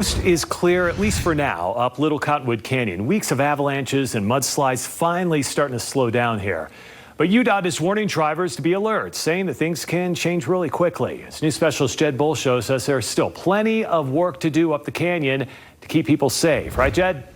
Coast is clear, at least for now, up Little Cottonwood Canyon. Weeks of avalanches and mudslides finally starting to slow down here. But UDOT is warning drivers to be alert, saying that things can change really quickly. As news specialist Jed Bull shows us, there's still plenty of work to do up the canyon to keep people safe. Right, Jed?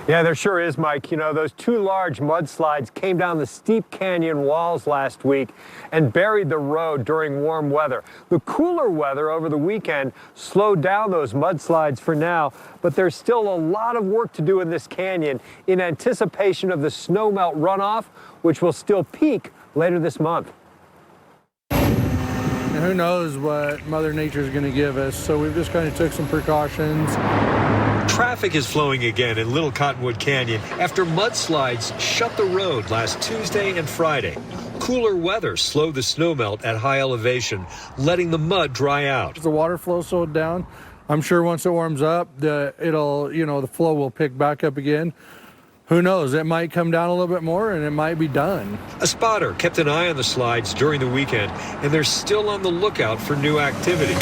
Yeah, there sure is, Mike. You know, those two large mudslides came down the steep canyon walls last week and buried the road during warm weather. The cooler weather over the weekend slowed down those mudslides for now, but there's still a lot of work to do in this canyon in anticipation of the snowmelt runoff, which will still peak later this month. And who knows what Mother Nature is going to give us, so we've just kind of took some precautions. Traffic is flowing again in Little Cottonwood Canyon after mudslides shut the road last Tuesday and Friday. Cooler weather slowed the snowmelt at high elevation, letting the mud dry out. The water flow slowed down. I'm sure once it warms up, the flow will pick back up again. Who knows? It might come down a little bit more and it might be done. A spotter kept an eye on the slides during the weekend, and they're still on the lookout for new activity.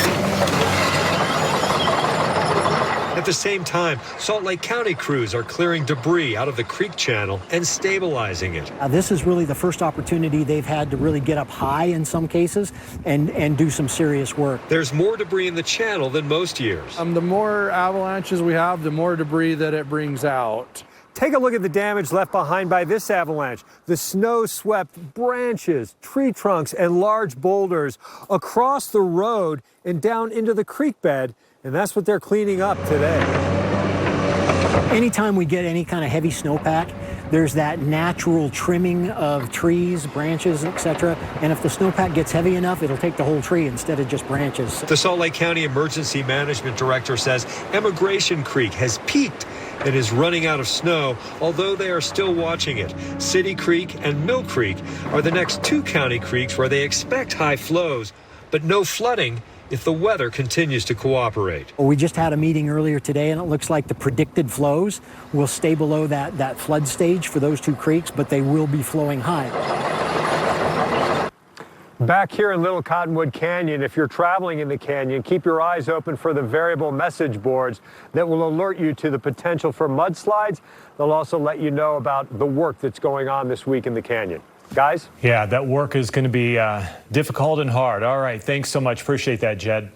At the same time, Salt Lake County crews are clearing debris out of the creek channel and stabilizing it. This is really the first opportunity they've had to really get up high in some cases and do some serious work. There's more debris in the channel than most years. The more avalanches we have, the more debris that it brings out. Take a look at the damage left behind by this avalanche. The snow swept branches, tree trunks, and large boulders across the road and down into the creek bed, and that's what they're cleaning up today. Anytime we get any kind of heavy snowpack, there's that natural trimming of trees, branches, etc. And if the snowpack gets heavy enough, it'll take the whole tree instead of just branches. The Salt Lake County Emergency Management Director says Emigration Creek has peaked and is running out of snow, although they are still watching it. City Creek and Mill Creek are the next two county creeks where they expect high flows, but no flooding if the weather continues to cooperate. We just had a meeting earlier today, and it looks like the predicted flows will stay below that flood stage for those two creeks, but they will be flowing high. Back here in Little Cottonwood Canyon, if you're traveling in the canyon, keep your eyes open for the variable message boards that will alert you to the potential for mudslides. They'll also let you know about the work that's going on this week in the canyon. Guys? Yeah, that work is going to be difficult and hard. All right, thanks so much. Appreciate that, Jed.